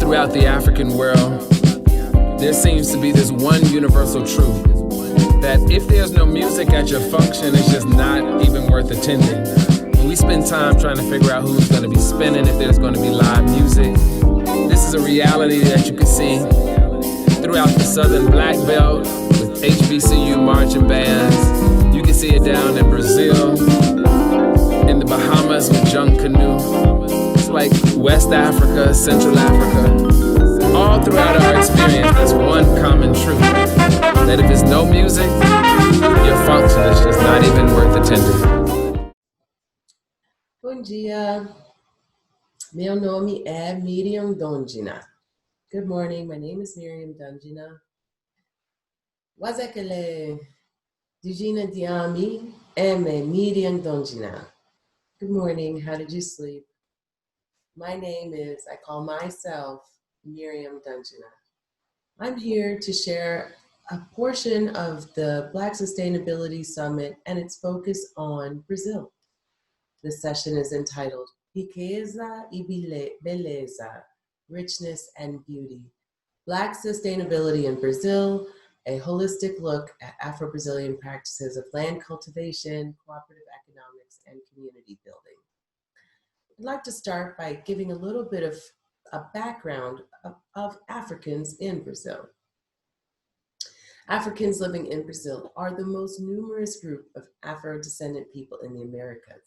throughout the African world, there seems to be this one universal truth, that if there's no music at your function, it's just not even worth attending. When we spend time trying to figure out who's going to be spinning, if there's going to be live music, this is a reality that you can see throughout the Southern Black Belt with HBCU marching bands. You can see it down in Brazil, in the Bahamas with Junk Canoe. It's like West Africa, Central Africa. All throughout our experience, there's one common truth, that if there's no music, your function is just not even worth attending. Bom dia, meu nome é Miriam Dondina. Good morning, my name is Miriam Dondina. Wazekele Dijina Diami Eme Miriam Dondina. Good morning, how did you sleep? My name is, I call myself Miriam Dondina. I'm here to share a portion of the Black Sustainability Summit and its focus on Brazil. This session is entitled Riqueza y Beleza, Richness and Beauty, Black Sustainability in Brazil, a holistic look at Afro-Brazilian practices of land cultivation, cooperative economics, and community building. I'd like to start by giving a little bit of a background of Africans in Brazil. Africans living in Brazil are the most numerous group of Afro-descendant people in the Americas.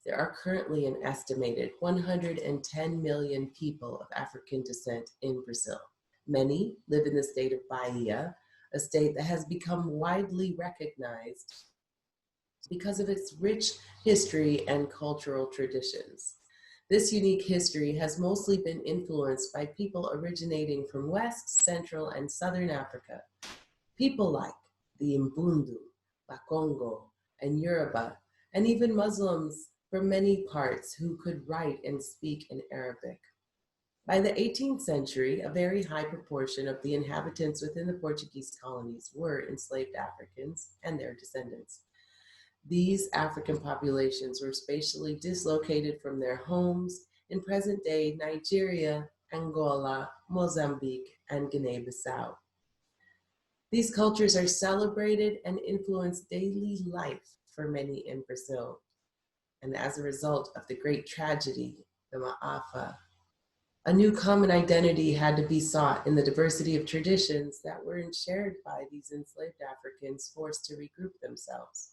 There are currently an estimated 110 million people of African descent in Brazil. Many live in the state of Bahia, a state that has become widely recognized because of its rich history and cultural traditions. This unique history has mostly been influenced by people originating from West, Central, and Southern Africa. People like the Mbundu, Bakongo, and Yoruba, and even Muslims from many parts who could write and speak in Arabic. By the 18th century, a very high proportion of the inhabitants within the Portuguese colonies were enslaved Africans and their descendants. These African populations were spatially dislocated from their homes in present-day Nigeria, Angola, Mozambique, and Guinea-Bissau. These cultures are celebrated and influence daily life for many in Brazil. And as a result of the great tragedy, the Ma'afa, a new common identity had to be sought in the diversity of traditions that were shared by these enslaved Africans forced to regroup themselves.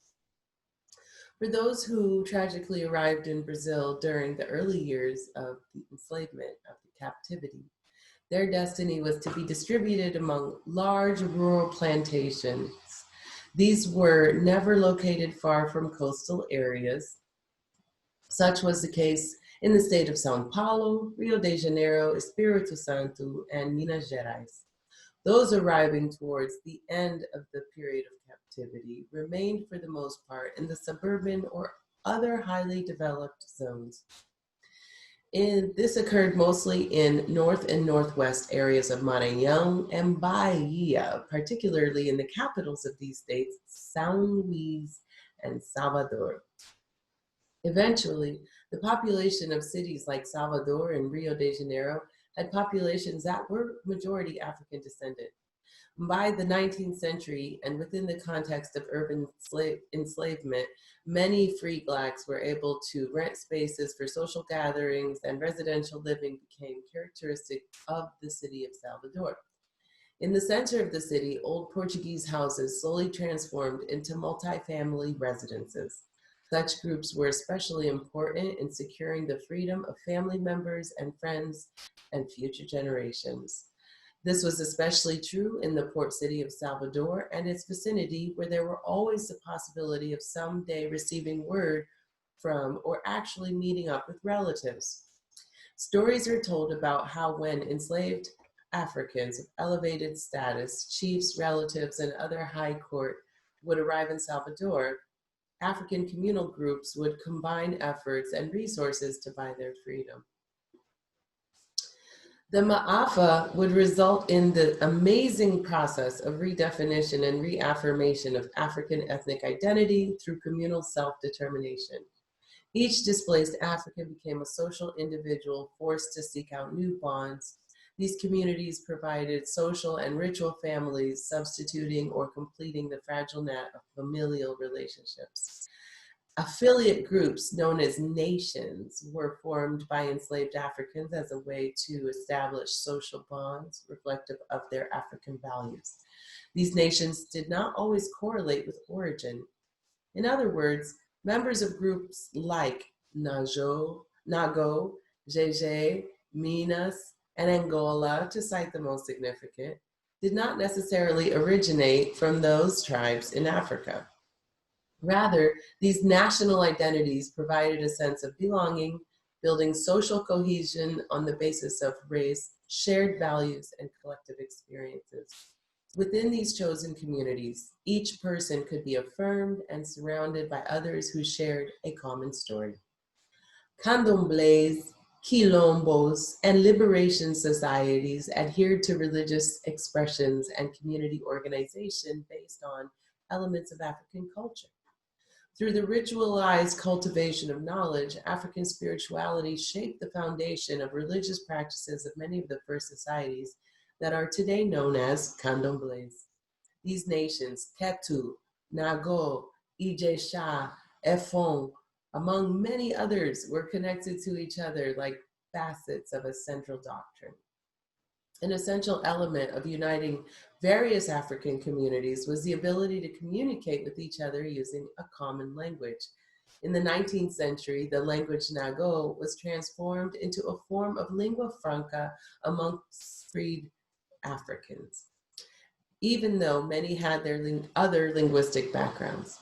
For those who tragically arrived in Brazil during the early years of the enslavement, of the captivity, their destiny was to be distributed among large rural plantations. These were never located far from coastal areas. Such was the case in the state of São Paulo, Rio de Janeiro, Espírito Santo, and Minas Gerais. Those arriving towards the end of the period of captivity remained for the most part in the suburban or other highly developed zones. This occurred mostly in north and northwest areas of Maranhão and Bahia, particularly in the capitals of these states, São Luís and Salvador. Eventually, the population of cities like Salvador and Rio de Janeiro had populations that were majority African descendant. By the 19th century, and within the context of urban enslavement, many free Blacks were able to rent spaces for social gatherings, and residential living became characteristic of the city of Salvador. In the center of the city, old Portuguese houses slowly transformed into multifamily residences. Such groups were especially important in securing the freedom of family members and friends and future generations. This was especially true in the port city of Salvador and its vicinity, where there were always the possibility of someday receiving word from or actually meeting up with relatives. Stories are told about how when enslaved Africans of elevated status, chiefs, relatives, and other high court would arrive in Salvador, African communal groups would combine efforts and resources to buy their freedom. The Ma'afa would result in the amazing process of redefinition and reaffirmation of African ethnic identity through communal self-determination. Each displaced African became a social individual forced to seek out new bonds, These communities provided social and ritual families, substituting or completing the fragile net of familial relationships. Affiliate groups known as nations were formed by enslaved Africans as a way to establish social bonds reflective of their African values. These nations did not always correlate with origin. In other words, members of groups like Nago, Jeje, Minas, and Angola, to cite the most significant, did not necessarily originate from those tribes in Africa. Rather, these national identities provided a sense of belonging, building social cohesion on the basis of race, shared values, and collective experiences. Within these chosen communities, each person could be affirmed and surrounded by others who shared a common story. Candomblés, quilombos, and liberation societies adhered to religious expressions and community organization based on elements of African culture. Through the ritualized cultivation of knowledge, African spirituality shaped the foundation of religious practices of many of the first societies that are today known as candomblés. These nations, Ketu, Nago, Ijesha, Efon, among many others, were connected to each other like facets of a central doctrine. An essential element of uniting various African communities was the ability to communicate with each other using a common language. In the 19th century, the language Nago was transformed into a form of lingua franca amongst freed Africans, even though many had their other linguistic backgrounds.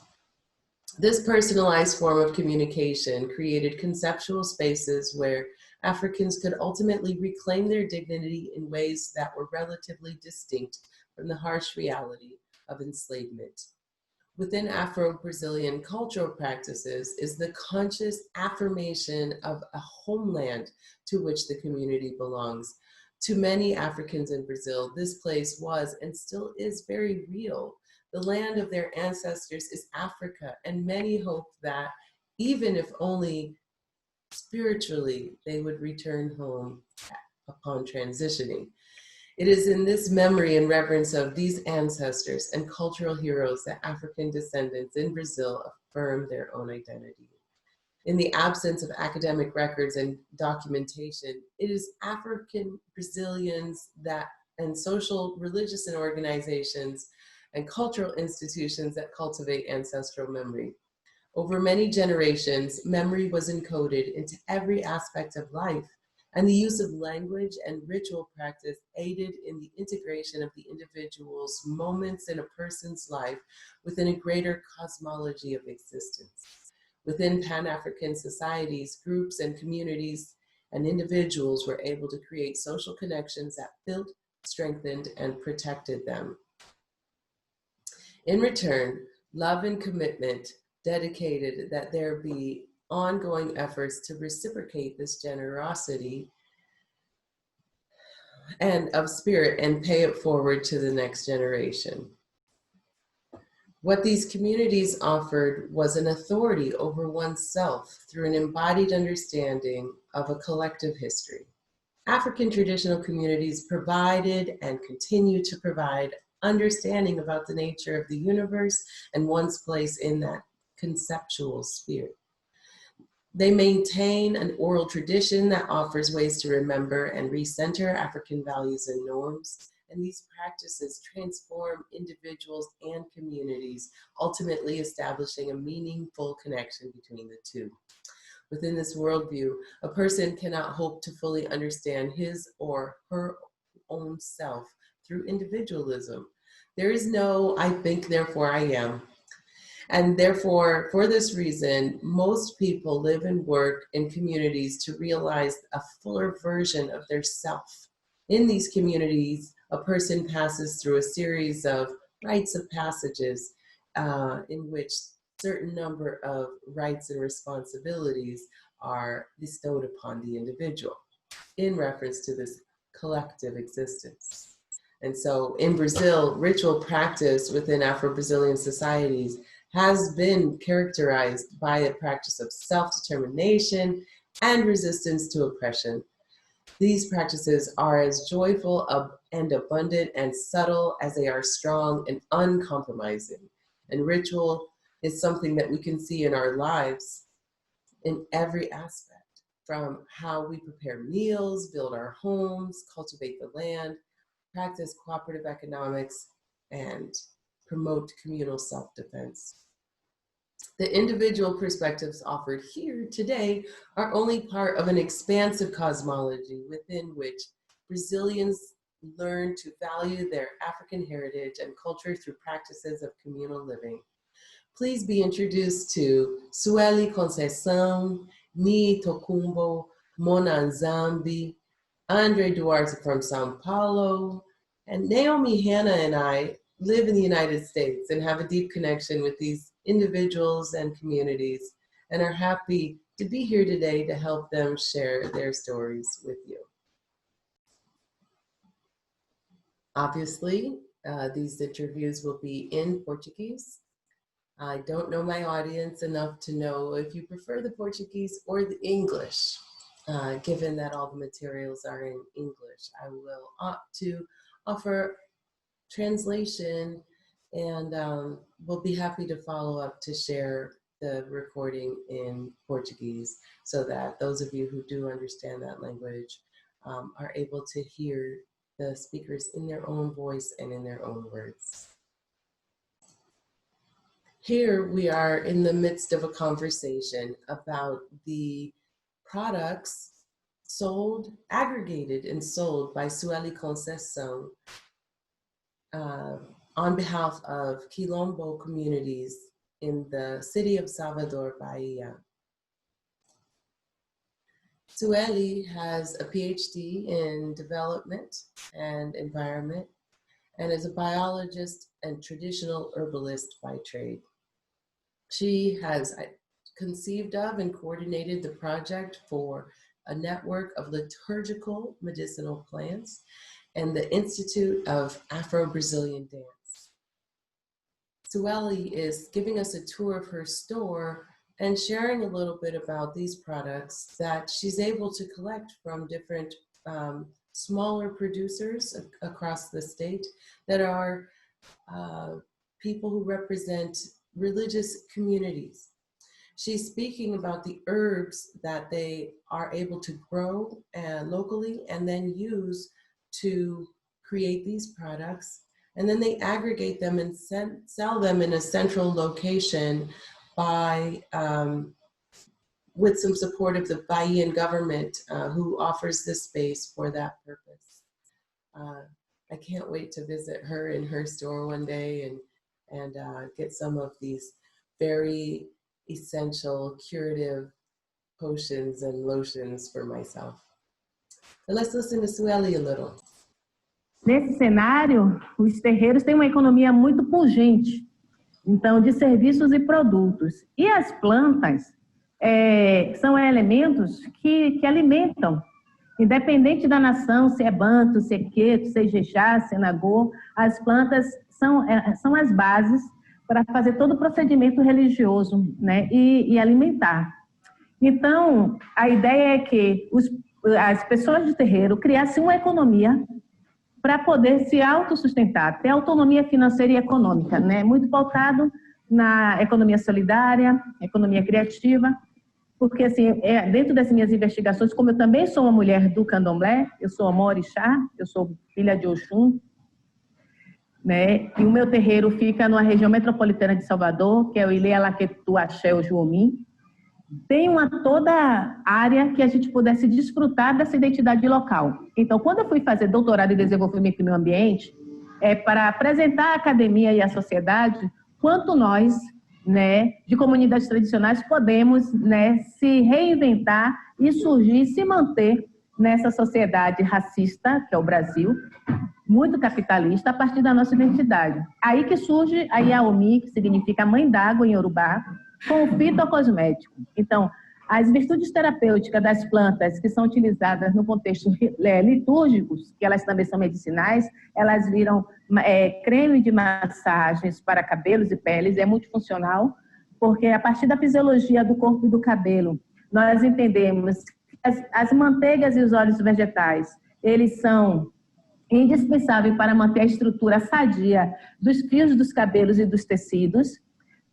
This personalized form of communication created conceptual spaces where Africans could ultimately reclaim their dignity in ways that were relatively distinct from the harsh reality of enslavement. Within Afro-Brazilian cultural practices is the conscious affirmation of a homeland to which the community belongs. To many Africans in Brazil, this place was and still is very real. The land of their ancestors is Africa, and many hope that, even if only spiritually, they would return home upon transitioning. It is in this memory and reverence of these ancestors and cultural heroes that African descendants in Brazil affirm their own identity. In the absence of academic records and documentation, it is African Brazilians and social, religious, and organizations and cultural institutions that cultivate ancestral memory. Over many generations, memory was encoded into every aspect of life, and the use of language and ritual practice aided in the integration of the individual's moments in a person's life within a greater cosmology of existence. Within Pan-African societies, groups and communities and individuals were able to create social connections that built, strengthened, and protected them. In return, love and commitment dedicated that there be ongoing efforts to reciprocate this generosity and of spirit and pay it forward to the next generation. What these communities offered was an authority over oneself through an embodied understanding of a collective history. African traditional communities provided and continue to provide understanding about the nature of the universe and one's place in that conceptual sphere. They maintain an oral tradition that offers ways to remember and recenter African values and norms, and these practices transform individuals and communities, ultimately establishing a meaningful connection between the two. Within this worldview, a person cannot hope to fully understand his or her own self through individualism. There is no I think, therefore I am. And therefore, for this reason, most people live and work in communities to realize a fuller version of their self. In these communities, a person passes through a series of rites of passages in which certain number of rights and responsibilities are bestowed upon the individual in reference to this collective existence. And so in Brazil, ritual practice within Afro-Brazilian societies has been characterized by a practice of self-determination and resistance to oppression. These practices are as joyful and abundant and subtle as they are strong and uncompromising. And ritual is something that we can see in our lives in every aspect, from how we prepare meals, build our homes, cultivate the land, practice cooperative economics, and promote communal self-defense. The individual perspectives offered here today are only part of an expansive cosmology within which Brazilians learn to value their African heritage and culture through practices of communal living. Please be introduced to Sueli Conceição, Ni Tokumbo, Mona Nzambi, Andre Duarte from Sao Paulo, and Naomi Hanna and I live in the United States and have a deep connection with these individuals and communities, and are happy to be here today to help them share their stories with you. Obviously, these interviews will be in Portuguese. I don't know my audience enough to know if you prefer the Portuguese or the English. Given that all the materials are in English, I will opt to offer translation, and we'll be happy to follow up to share the recording in Portuguese so that those of you who do understand that language are able to hear the speakers in their own voice and in their own words. Here we are in the midst of a conversation about the products sold, aggregated and sold by Sueli Conceição on behalf of Quilombo communities in the city of Salvador, Bahia. Sueli has a PhD in development and environment and is a biologist and traditional herbalist by trade. She has conceived of and coordinated the project for a network of liturgical medicinal plants and the Institute of AfroBrazilian Dance. Sueli is giving us a tour of her store and sharing a little bit about these products that she's able to collect from different smaller producers across the state that are people who represent religious communities. She's speaking about the herbs that they are able to grow locally and then use to create these products. And then they aggregate them and sell them in a central location by, with some support of the Bahian government who offers this space for that purpose. I can't wait to visit her in her store one day and get some of these very essential curative potions and lotions for myself. But let's listen to Sueli a little. Nesse cenário, os terreiros têm uma economia muito pungente, então, de serviços e produtos. E as plantas são elementos que alimentam, independente da nação, se é banto, se é queto, se é jejá, se é nagô, as plantas são as bases para fazer todo o procedimento religioso, né, e alimentar. Então, a ideia é que as pessoas de terreiro criassem uma economia para poder se autossustentar, ter autonomia financeira e econômica, né? Muito pautado na economia solidária, economia criativa, porque assim, dentro das minhas investigações, como eu também sou uma mulher do candomblé, eu sou uma orixá, eu sou filha de Oxum, né? E o meu terreiro fica numa região metropolitana de Salvador, que é o Ilê Alaquetu Axé Ojuomi. Tem toda área que a gente pudesse desfrutar dessa identidade local. Então, quando eu fui fazer doutorado em desenvolvimento do meio ambiente, para apresentar à academia e à sociedade quanto nós, né, de comunidades tradicionais, podemos, né, se reinventar e surgir, se manter nessa sociedade racista, que é o Brasil, muito capitalista, a partir da nossa identidade. Aí que surge a Yaomi, que significa mãe d'água em Yorubá, com o fitocosmético. Então, as virtudes terapêuticas das plantas que são utilizadas no contexto litúrgicos, que elas também são medicinais, elas viram creme de massagens para cabelos e peles, é multifuncional, porque a partir da fisiologia do corpo e do cabelo, nós entendemos as manteigas e os óleos vegetais, eles são indispensáveis para manter a estrutura sadia dos fios dos cabelos e dos tecidos.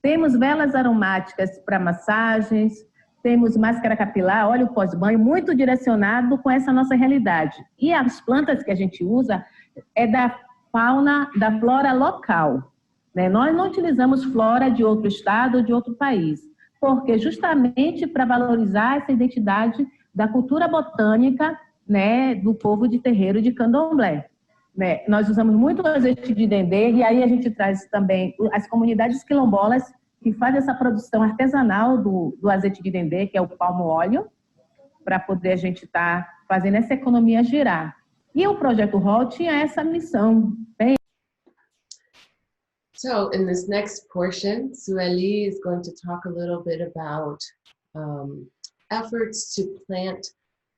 Temos velas aromáticas para massagens, temos máscara capilar, óleo pós-banho, muito direcionado com essa nossa realidade. E as plantas que a gente usa é da fauna, da flora local, né? Nós não utilizamos flora de outro estado ou de outro país, porque justamente para valorizar essa identidade da cultura botânica, né, do povo de terreiro de candomblé. Né? Nós usamos muito o azeite de dendê, e aí a gente traz também as comunidades quilombolas que fazem essa produção artesanal do azeite de dendê, que é o palmo óleo, para poder a gente estar fazendo essa economia girar. E o projeto ROL tinha essa missão. So in this next portion, Sueli is going to talk a little bit about efforts to plant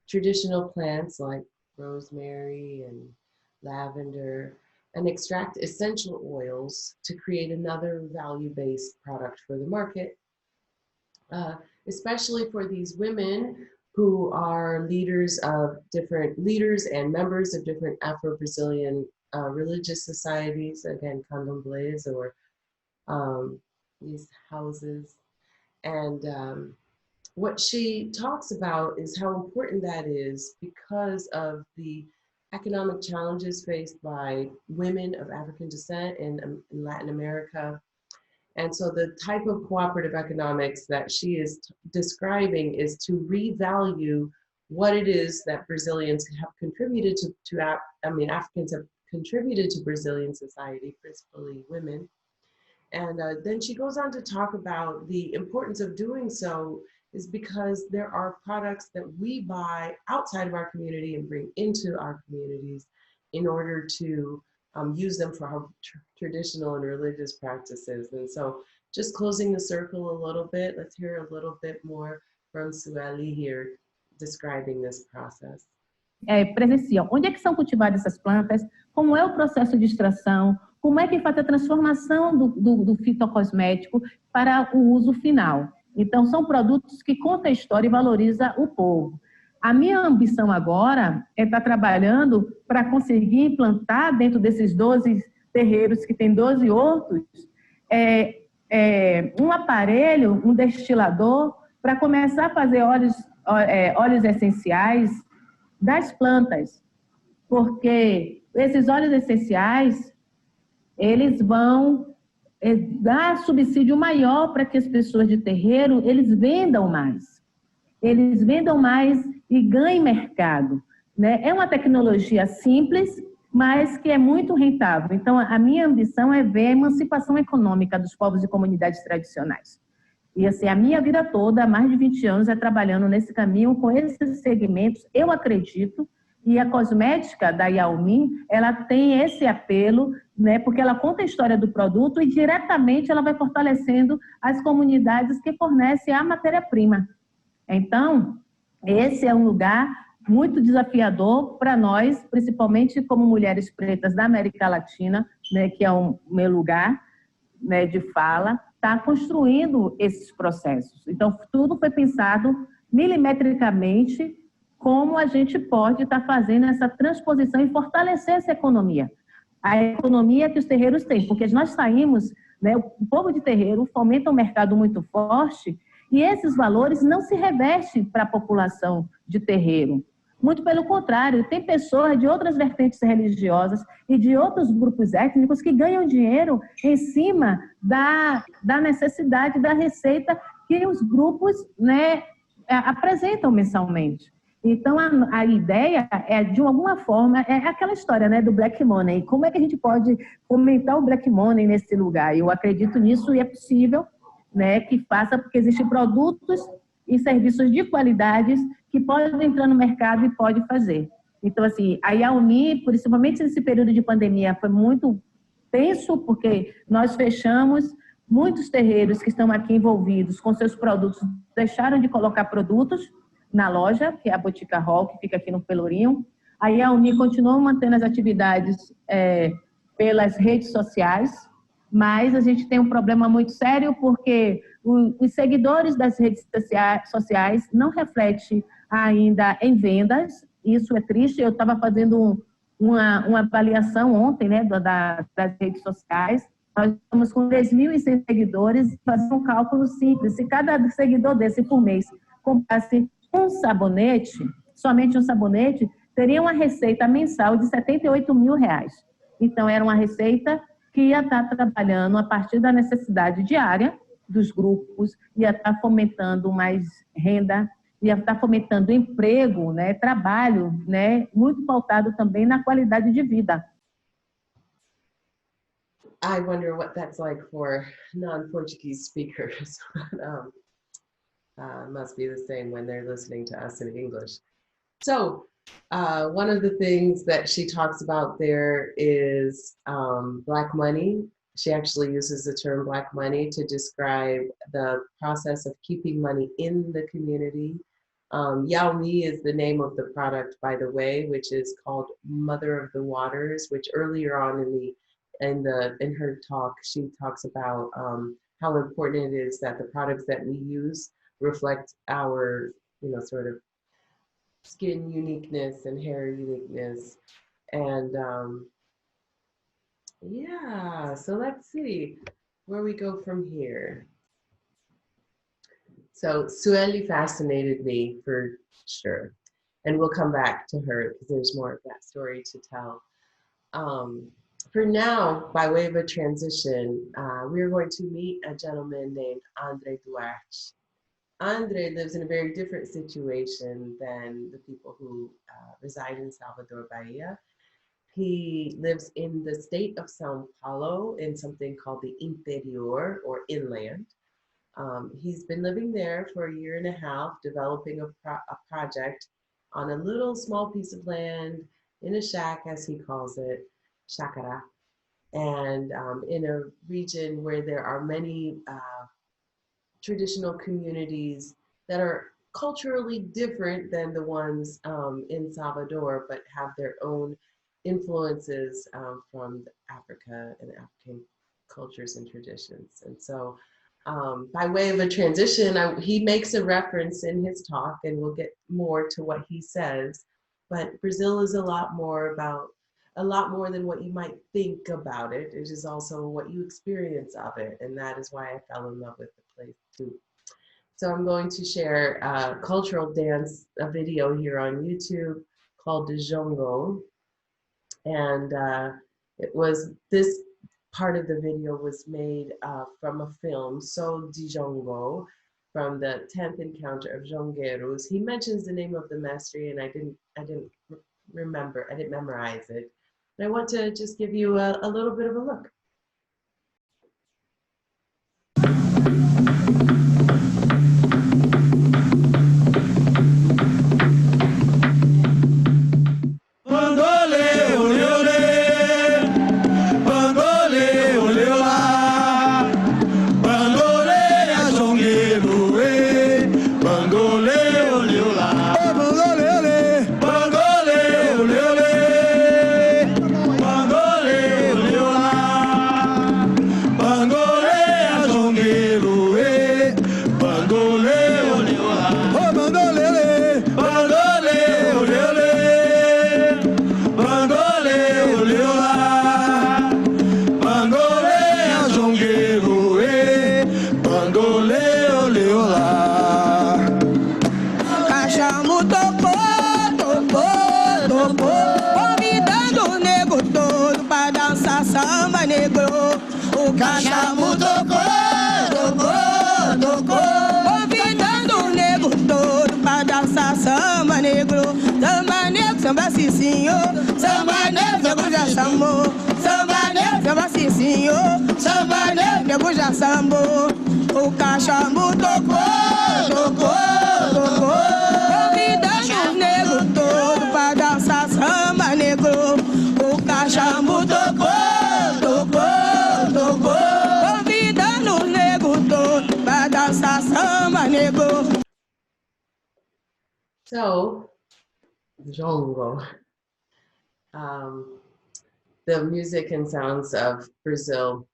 traditional plants like rosemary and lavender and extract essential oils to create another value-based product for the market, especially for these women who are leaders and members of different Afro-Brazilian religious societies, again, candomblés or these houses. And what she talks about is how important that is because of the economic challenges faced by women of African descent in Latin America. And so the type of cooperative economics that she is describing is to revalue what it is that Brazilians have contributed Africans have contributed to Brazilian society, principally women. And then she goes on to talk about the importance of doing so is because there are products that we buy outside of our community and bring into our communities in order to use them for our traditional and religious practices. And so just closing the circle a little bit, let's hear a little bit more from Sueli here describing this process. Presenciam. Onde é que são cultivadas essas plantas? Como é o processo de extração? Como é que faz a transformação do fitocosmético para o uso final? Então, são produtos que contam a história e valorizam o povo. A minha ambição agora é estar trabalhando para conseguir implantar dentro desses 12 terreiros que tem 12 hortos, um aparelho, um destilador, para começar a fazer óleos essenciais das plantas. Porque esses óleos essenciais, eles vão dar subsídio maior para que as pessoas de terreiro, eles vendam mais. Eles vendam mais e ganhem mercado. Né? É uma tecnologia simples, mas que é muito rentável. Então, a minha ambição é ver a emancipação econômica dos povos e comunidades tradicionais. E assim, a minha vida toda, há mais de 20 anos, é trabalhando nesse caminho com esses segmentos, eu acredito. E a cosmética da Yaomi, ela tem esse apelo, né, porque ela conta a história do produto e diretamente ela vai fortalecendo as comunidades que fornecem a matéria-prima. Então, esse é um lugar muito desafiador para nós, principalmente como mulheres pretas da América Latina, né, que é o meu lugar, né, de fala, está construindo esses processos. Então, tudo foi pensado milimetricamente como a gente pode estar fazendo essa transposição e fortalecer essa economia. A economia que os terreiros têm, porque nós saímos, né, o povo de terreiro fomenta um mercado muito forte e esses valores não se revestem para a população de terreiro. Muito pelo contrário, tem pessoas de outras vertentes religiosas e de outros grupos étnicos que ganham dinheiro em cima da necessidade da receita que os grupos, né, apresentam mensalmente. Então, a ideia é, de alguma forma, é aquela história, né, do black money. Como é que a gente pode fomentar o black money nesse lugar? Eu acredito nisso e é possível, né, que faça, porque existem produtos e serviços de qualidades que podem entrar no mercado e pode fazer. Então, assim, a Yaomi, principalmente nesse período de pandemia, foi muito tenso, porque nós fechamos, muitos terreiros que estão aqui envolvidos com seus produtos deixaram de colocar produtos na loja, que é a Botica Hall, que fica aqui no Pelourinho. A Yaomi continuou mantendo as atividades pelas redes sociais, mas a gente tem um problema muito sério porque os seguidores das redes sociais não refletem ainda em vendas. Isso é triste. Eu estava fazendo uma avaliação ontem, né, das redes sociais. Nós estamos com 3.100 seguidores e fazer um cálculo simples. Se cada seguidor desse por mês comprasse um sabonete, somente um sabonete, teria uma receita mensal de R$78 mil. Então, era uma receita que ia estar trabalhando a partir da necessidade diária dos grupos, ia estar fomentando mais renda, ia estar fomentando emprego, né, trabalho, né, muito pautado também na qualidade de vida. I wonder what that's like for non-Portuguese speakers. Must be the same when they're listening to us in English. So one of the things that she talks about there is Black money. She actually uses the term Black money to describe the process of keeping money in the community. Yaoi is the name of the product, by the way, which is called Mother of the Waters, which earlier on in her talk, she talks about how important it is that the products that we use reflect our, sort of skin uniqueness and hair uniqueness. And yeah, so let's see where we go from here. So Sueli fascinated me for sure. And we'll come back to her because there's more of that story to tell. For now, by way of a transition, we're going to meet a gentleman named Andre Duarte. Andre lives in a very different situation than the people who reside in Salvador, Bahia. He lives in the state of São Paulo in something called the interior or inland. He's been living there for a year and a half, developing a project on a little small piece of land in a shack, as he calls it, chácara, and in a region where there are many traditional communities that are culturally different than the ones in Salvador, but have their own influences from Africa and African cultures and traditions. And so by way of a transition, he makes a reference in his talk, and we'll get more to what he says, but Brazil is a lot more than what you might think about it. It is also what you experience of it, and that is why I fell in love with the place too. So I'm going to share a cultural dance, a video here on YouTube called the Jongo, and this part of the video was made from a film, So de Jongo, from the 10th encounter of Jongueiros. He mentions the name of the mastery, and I didn't memorize it. And I want to just give you a little bit of a look. Samba sim senhor, samba negro, nego já sambou. Samba negro, samba sim senhor, samba negro, nego já sambou. O cachambo tocou. Convidando o negro todo pra dançar samba negro. O cachambo tocou. Convidando o negro todo pra dançar samba negro. So, Jongo, the music and sounds of Brazil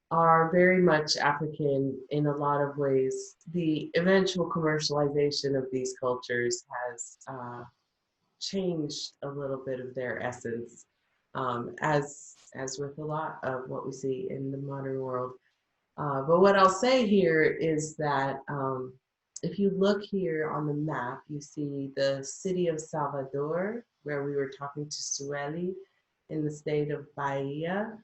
are very much African in a lot of ways. The eventual commercialization of these cultures has changed a little bit of their essence, as with a lot of what we see in the modern world. But what I'll say here is that if you look here on the map, you see the city of Salvador, where we were talking to Sueli in the state of Bahia.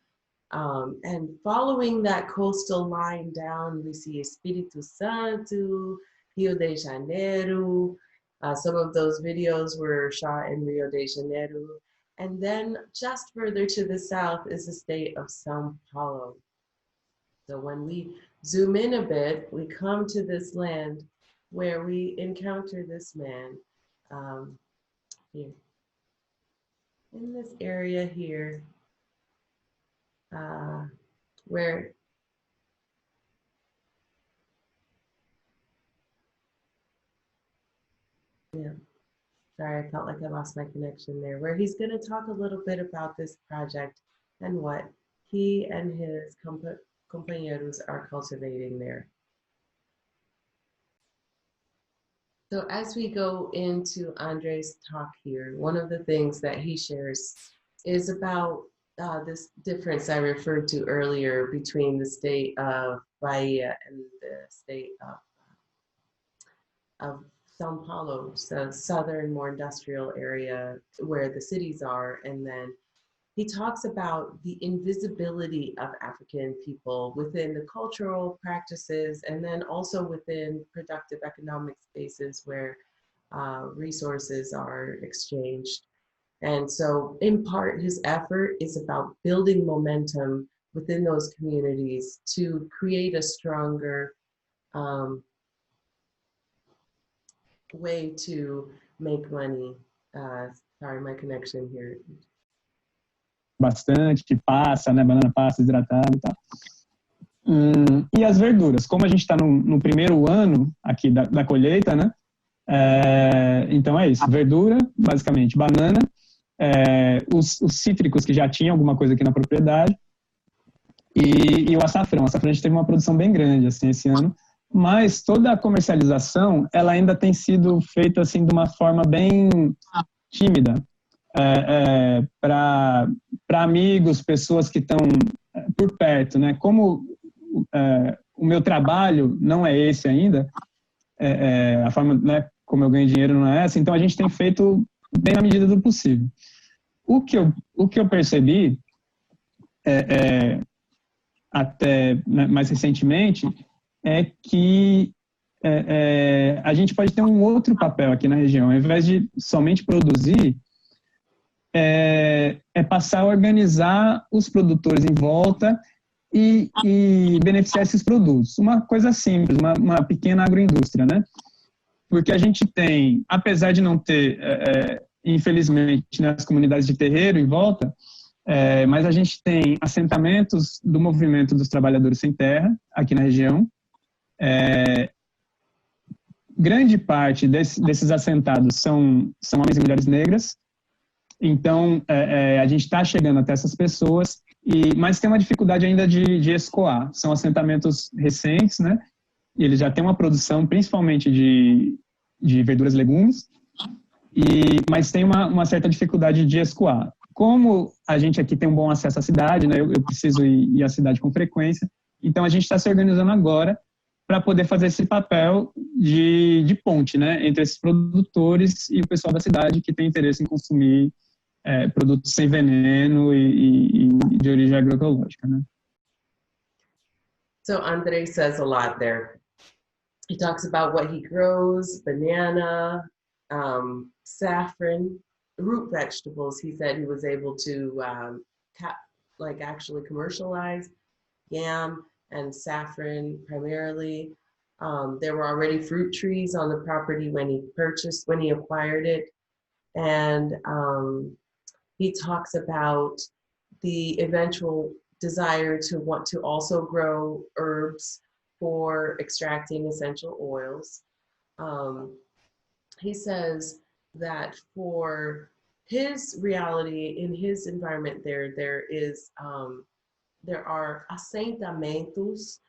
And following that coastal line down, we see Espírito Santo, Rio de Janeiro. Some of those videos were shot in Rio de Janeiro. And then just further to the south is the state of São Paulo. So when we zoom in a bit, we come to this land where we encounter this man here. In this area here, where sorry, I felt like I lost my connection there, where he's going to talk a little bit about this project and what he and his compañeros are cultivating there. So as we go into Andre's talk here, one of the things that he shares is about this difference I referred to earlier between the state of Bahia and the state of São Paulo, so southern, more industrial area where the cities are. And then he talks about the invisibility of African people within the cultural practices, and then also within productive economic spaces where resources are exchanged. And so in part, his effort is about building momentum within those communities to create a stronger way to make money. Sorry, my connection here. Bastante, passa, né? Banana passa, desidratada e tal. E as verduras, como a gente está no primeiro ano aqui da colheita, né? Então é isso, verdura, basicamente, banana, os cítricos que já tinham alguma coisa aqui na propriedade e o açafrão. O açafrão a gente teve uma produção bem grande assim, esse ano, mas toda a comercialização ela ainda tem sido feita assim, de uma forma bem tímida. Para amigos, pessoas que estão por perto, né? Como o meu trabalho não é esse ainda, a forma, né, como eu ganho dinheiro não é essa, então a gente tem feito bem na medida do possível. O que eu percebi até mais recentemente é que a gente pode ter um outro papel aqui na região, ao invés de somente produzir, passar a organizar os produtores em volta e beneficiar esses produtos. Uma coisa simples, uma pequena agroindústria, né? Porque a gente tem, apesar de não ter, infelizmente, né, as comunidades de terreiro em volta, mas a gente tem assentamentos do movimento dos trabalhadores sem terra aqui na região. Grande parte desses assentados são homens e mulheres negras. Então, a gente está chegando até essas pessoas, mas tem uma dificuldade ainda de escoar. São assentamentos recentes, né? E eles já têm uma produção, principalmente de verduras e legumes, mas tem uma certa dificuldade de escoar. Como a gente aqui tem um bom acesso à cidade, né? Eu preciso ir à cidade com frequência, então a gente está se organizando agora para poder fazer esse papel de ponte, né? Entre esses produtores e o pessoal da cidade que tem interesse em consumir produtos sem veneno e de origem agroecológica, né? So Andre says a lot there. He talks about what he grows, banana, saffron, root vegetables. He said he was able to actually commercialize yam and saffron primarily. There were already fruit trees on the property when he acquired it. And he talks about the eventual desire to want to also grow herbs for extracting essential oils. He says that for his reality, in his environment there is there are assentamentos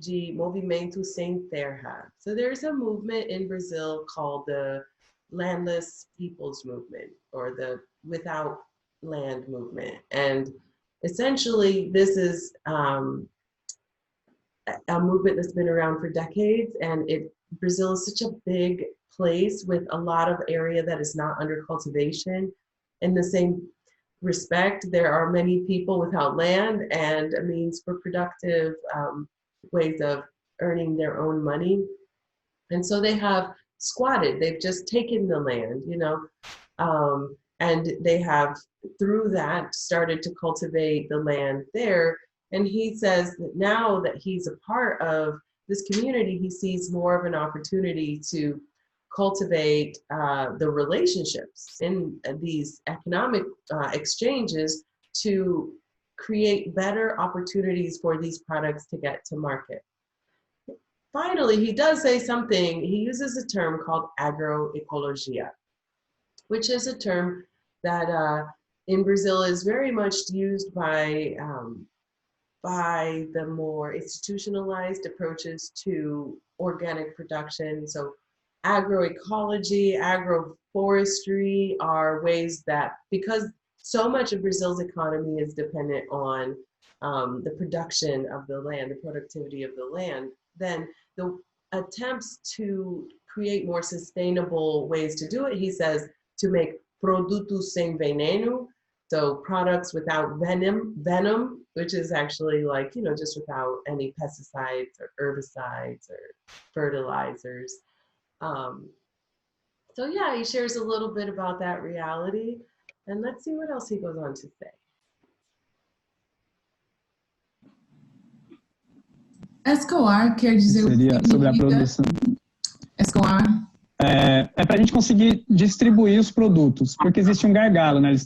de movimento sem terra. So there's a movement in Brazil called the landless people's movement, or the without land movement. And essentially this is a movement that's been around for decades, and Brazil is such a big place with a lot of area that is not under cultivation. In the same respect, there are many people without land and a means for productive ways of earning their own money. And so they have squatted, they've just taken the land, and they have, through that, started to cultivate the land there. And he says that now that he's a part of this community, he sees more of an opportunity to cultivate the relationships in these economic exchanges to create better opportunities for these products to get to market. Finally, he does say something, he uses a term called agroecologia, which is a term that in Brazil is very much used by the more institutionalized approaches to organic production. So agroecology, agroforestry are ways that, because so much of Brazil's economy is dependent on the production of the land, the productivity of the land, then the attempts to create more sustainable ways to do it, he says, to make produtos sem veneno, so products without venom, which is actually like, just without any pesticides or herbicides or fertilizers. So yeah, he shares a little bit about that reality, and let's see what else he goes on to say. Escoar quer dizer Seria o que sobre a significa? produção. Escoar. É para a gente conseguir distribuir os produtos, porque existe um gargalo, né? Eles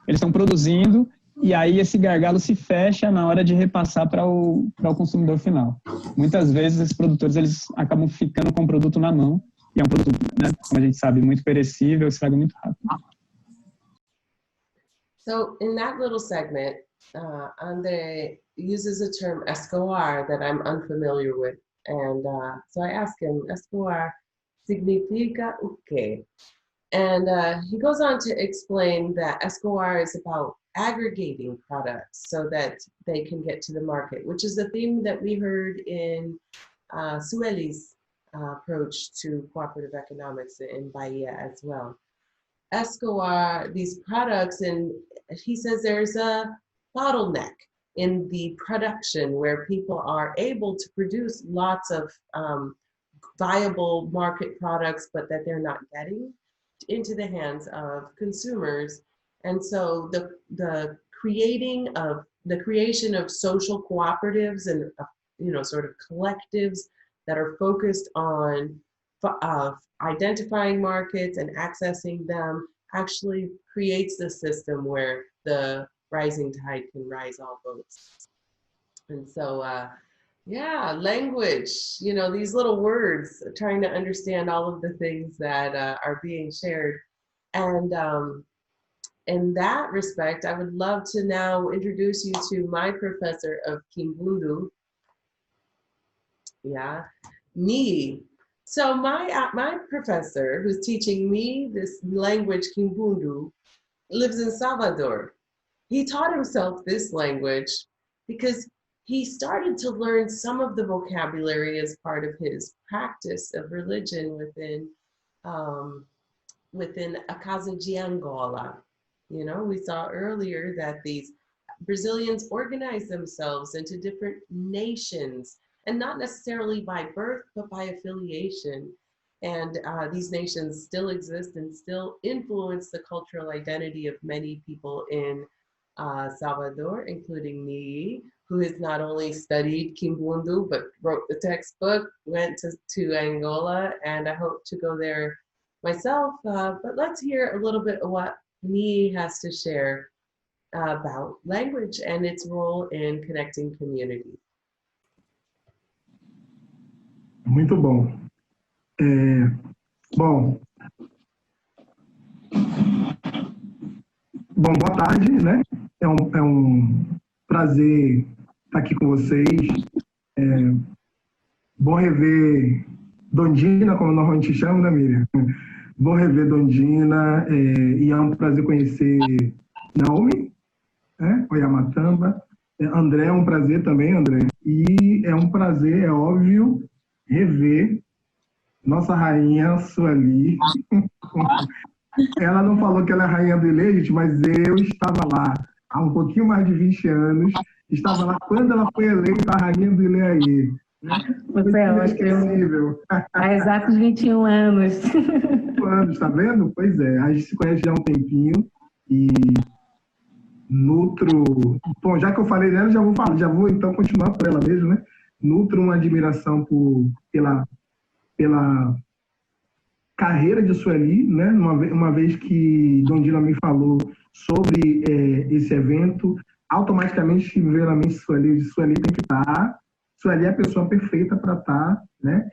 estão produzindo e aí esse gargalo se fecha na hora de repassar para o consumidor final. Muitas vezes esses produtores eles acabam ficando com o produto na mão, e é um produto, né, como a gente sabe, muito perecível, estraga muito rápido. So in that little segment, Andre uses a term escoar that I'm unfamiliar with, and so I ask him, escoar significa o quê? And he goes on to explain that escoar is about aggregating products so that they can get to the market, which is a theme that we heard in Sueli's approach to cooperative economics in Bahia as well. Escoar, these products, and he says there's a bottleneck in the production where people are able to produce lots of viable market products, but that they're not getting into the hands of consumers. And so the creation of social cooperatives and sort of collectives that are focused on identifying markets and accessing them actually creates the system where the rising tide can rise all boats. And so yeah, language, these little words, trying to understand all of the things that are being shared. And in that respect, I would love to now introduce you to my professor of Kimbundu. Yeah, Ni. So my professor, who's teaching me this language, Kimbundu, lives in Salvador. He taught himself this language because he started to learn some of the vocabulary as part of his practice of religion within a Casa de Angola. We saw earlier that these Brazilians organize themselves into different nations, and not necessarily by birth, but by affiliation. And these nations still exist and still influence the cultural identity of many people in Salvador, including me, who has not only studied Kimbundu, but wrote the textbook, went to Angola, and I hope to go there myself. But let's hear a little bit of what Ni has to share about language and its role in connecting communities. Muito bom. Bom, boa tarde, né? É um prazer estar aqui com vocês. Bom rever Dondina, como normalmente chamo, né, Miriam? Bom rever Dondina, e é um prazer conhecer Naomi, Oyamatamba. André, é um prazer também, André. E é um prazer, é óbvio, rever nossa rainha Sueli. Ela não falou que ela é rainha do Ilê, gente, mas eu estava lá há um pouquinho mais de 20 anos. Estava lá quando ela foi eleita a rainha do Ilê aí. Você é ótimo. Há exatos 21 anos. 21 anos, tá vendo? Pois é, a gente se conhece já há um tempinho e nutro... Bom, já que eu falei dela, já vou então continuar por ela mesmo, né? Nutro uma admiração pela carreira de Sueli, né? Uma vez que Dondina me falou sobre esse evento, automaticamente me veio na mente Sueli tem que estar, Sueli é a pessoa perfeita para estar, né?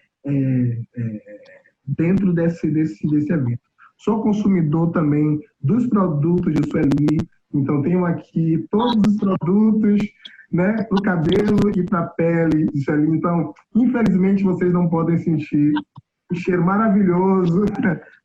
Dentro desse evento. Sou consumidor também dos produtos de Sueli, então tenho aqui todos os produtos, né, para o cabelo e para a pele de Sueli. Então, infelizmente, vocês não podem sentir o cheiro maravilhoso,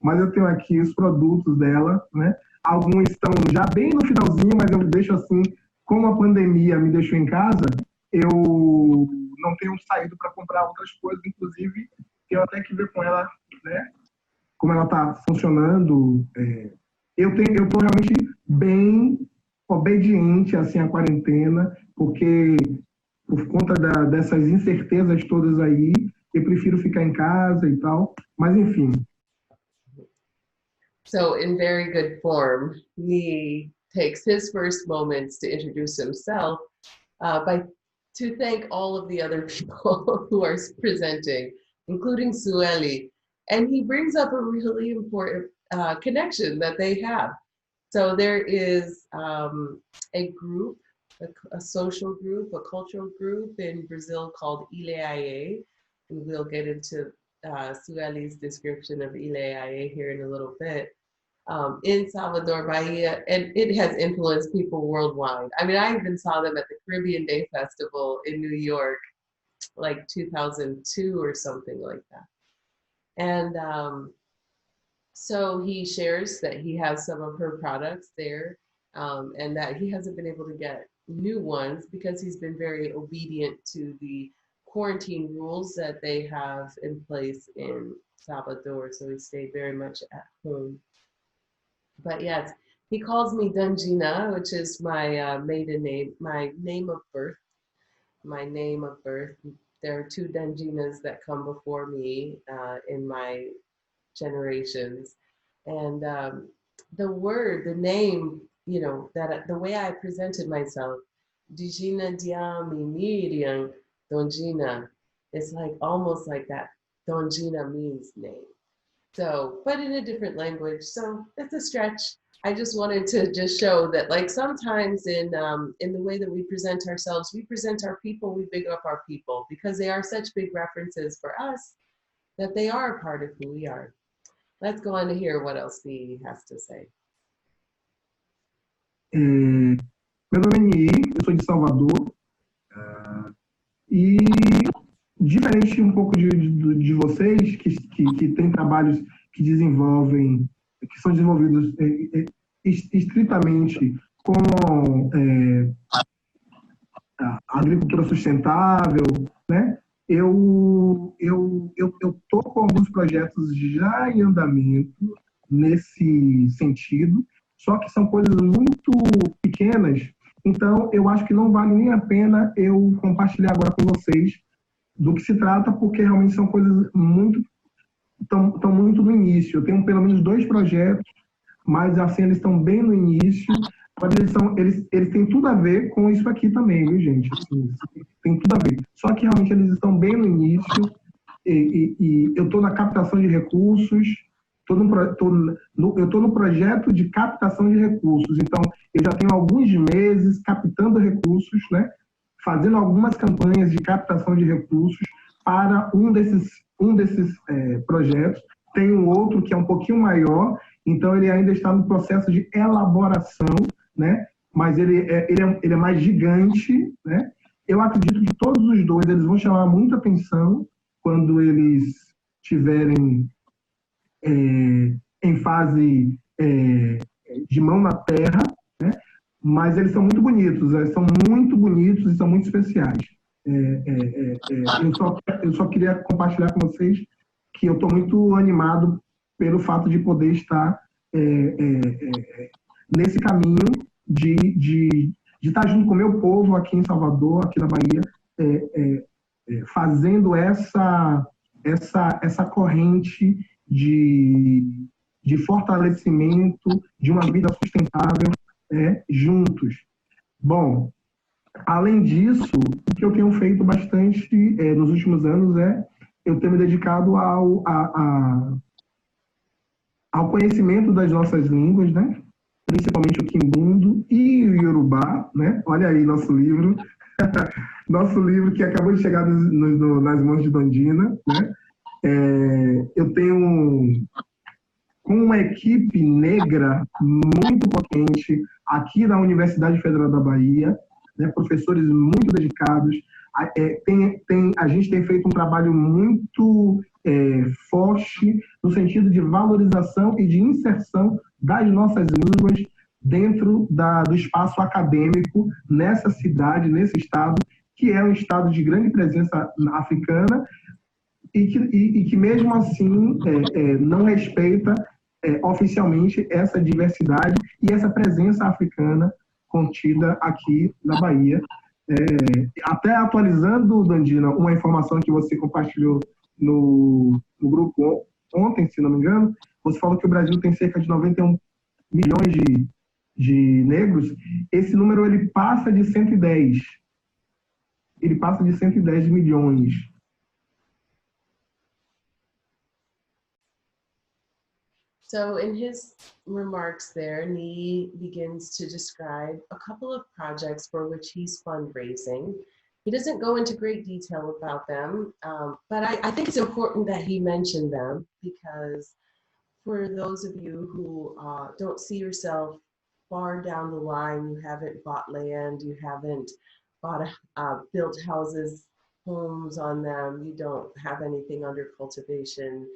mas eu tenho aqui os produtos dela, né? Alguns estão já bem no finalzinho, mas eu deixo assim, como a pandemia me deixou em casa, eu não tenho saído para comprar outras coisas, inclusive eu até que ver com ela, né? Como ela está funcionando. Eu estou realmente bem obediente assim à quarentena, porque por conta dessas incertezas todas aí, eu prefiro ficar em casa e tal, mas enfim. So in very good form, he takes his first moments to introduce himself to thank all of the other people who are presenting, including Sueli. And he brings up a really important connection that they have. So there is a group, a social group, a cultural group in Brazil called Ileaie. And we'll get into Sueli's description of Ileaie here in a little bit. In Salvador, Bahia, and it has influenced people worldwide. I mean, I even saw them at the Caribbean Day Festival in New York, like 2002 or something like that. And so he shares that he has some of her products there, and that he hasn't been able to get new ones because he's been very obedient to the quarantine rules that they have in place in Salvador. So he stayed very much at home. But yes, he calls me Dondina, which is my maiden name, my name of birth. My name of birth. There are two Dondinas that come before me in my generations. And the word, the name, you know, that the way I presented myself, Digina Diami Miriam Dondina, it's like almost like that. Dondina means name. So, but in a different language. So it's a stretch. I just wanted to just show that, like, sometimes in the way that we present ourselves, we present our people, we big up our people because they are such big references for us that they are a part of who we are. Let's go on to hear what else he has to say. Meu nome é Nii, eu sou de Salvador, e diferente um pouco de vocês, que têm trabalhos que desenvolvem, que são desenvolvidos estritamente com a agricultura sustentável, né? Eu estou com alguns projetos já em andamento nesse sentido, só que são coisas muito pequenas, então eu acho que não vale nem a pena eu compartilhar agora com vocês do que se trata, porque realmente são coisas estão muito no início. Eu tenho pelo menos 2 projetos, mas assim, eles estão bem no início, mas eles têm tudo a ver com isso aqui também, viu, gente? Assim, tem tudo a ver. Só que realmente eles estão bem no início, e eu estou na captação de recursos, eu estou no projeto de captação de recursos, então eu já tenho alguns meses captando recursos, né? Fazendo algumas campanhas de captação de recursos para um desses projetos. Tem um outro que é um pouquinho maior, então ele ainda está no processo de elaboração, né? Mas ele é mais gigante, né? Eu acredito que todos os dois eles vão chamar muita atenção quando eles estiverem em fase de mão na terra, né? Mas eles são muito bonitos, e são muito especiais. Eu só queria compartilhar com vocês que eu estou muito animado pelo fato de poder estar nesse caminho de estar junto com o meu povo aqui em Salvador, aqui na Bahia, fazendo essa corrente de fortalecimento de uma vida sustentável juntos. Bom, além disso, o que eu tenho feito bastante nos últimos anos eu tenho me dedicado ao conhecimento das nossas línguas, né? Principalmente o quimbundo e o iorubá, né? Olha aí nosso livro, nosso livro que acabou de chegar nas mãos de Dondina, né? Eu tenho com uma equipe negra muito potente aqui na Universidade Federal da Bahia, né? Professores muito dedicados. A gente tem feito um trabalho muito forte no sentido de valorização e de inserção das nossas línguas dentro do espaço acadêmico nessa cidade, nesse estado, que é um estado de grande presença africana e que mesmo assim não respeita oficialmente essa diversidade e essa presença africana contida aqui na Bahia. Até atualizando, Dandina, uma informação que você compartilhou no grupo ontem, se não me engano, você falou que o Brasil tem cerca de 91 milhões de negros. Esse número ele passa de 110. Ele passa de 110 milhões. So in his remarks there, Nee begins to describe a couple of projects for which he's fundraising. He doesn't go into great detail about them, but I think it's important that he mentioned them because for those of you who don't see yourself far down the line, you haven't bought land, you haven't built houses, homes on them, you don't have anything under cultivation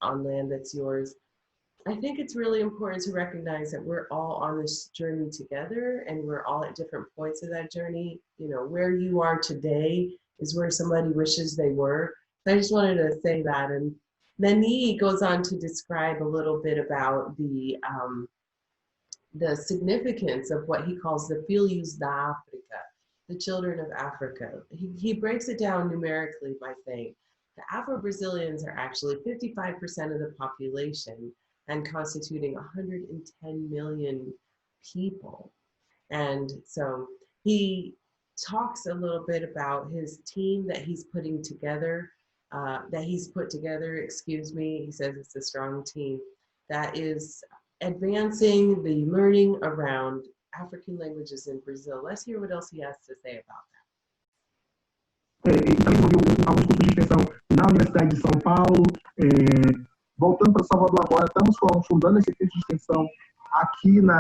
on land that's yours. I think it's really important to recognize that we're all on this journey together and we're all at different points of that journey. You know, where you are today is where somebody wishes they were. So I just wanted to say that. And then he goes on to describe a little bit about the significance of what he calls the Filhos da África, the children of Africa. He breaks it down numerically by saying the Afro-Brazilians are actually 55% of the population and constituting 110 million people. And so he talks a little bit about his team that he's putting together, excuse me. He says it's a strong team that is advancing the learning around African languages in Brazil. Let's hear what else he has to say about that. E também desenvolveu alguns cursos de extensão na Universidade de São Paulo. Voltando para Salvador agora, estamos fundando esse curso de extensão aqui no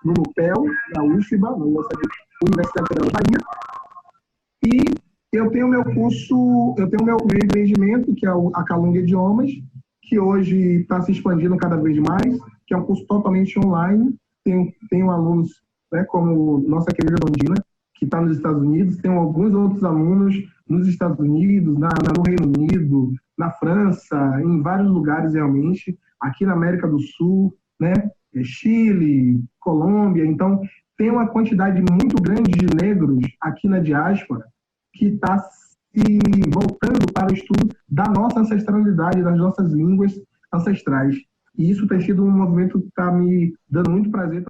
NUPEL, na UFBA, na Universidade Federal da Bahia. E eu tenho meu curso, eu tenho meu empreendimento, que é a Calunga Idiomas, que hoje está se expandindo cada vez mais, que é um curso totalmente online. Tenho alunos, né, como nossa querida Dondina, que está nos Estados Unidos, tenho alguns outros alunos nos Estados Unidos, no Reino Unido, na França, em vários lugares realmente, aqui na América do Sul, né, Chile, Colômbia. Então, tem uma quantidade muito grande de negros aqui na diáspora que está se voltando para o estudo da nossa ancestralidade, das nossas línguas ancestrais. E isso tem sido um movimento que está me dando muito prazer.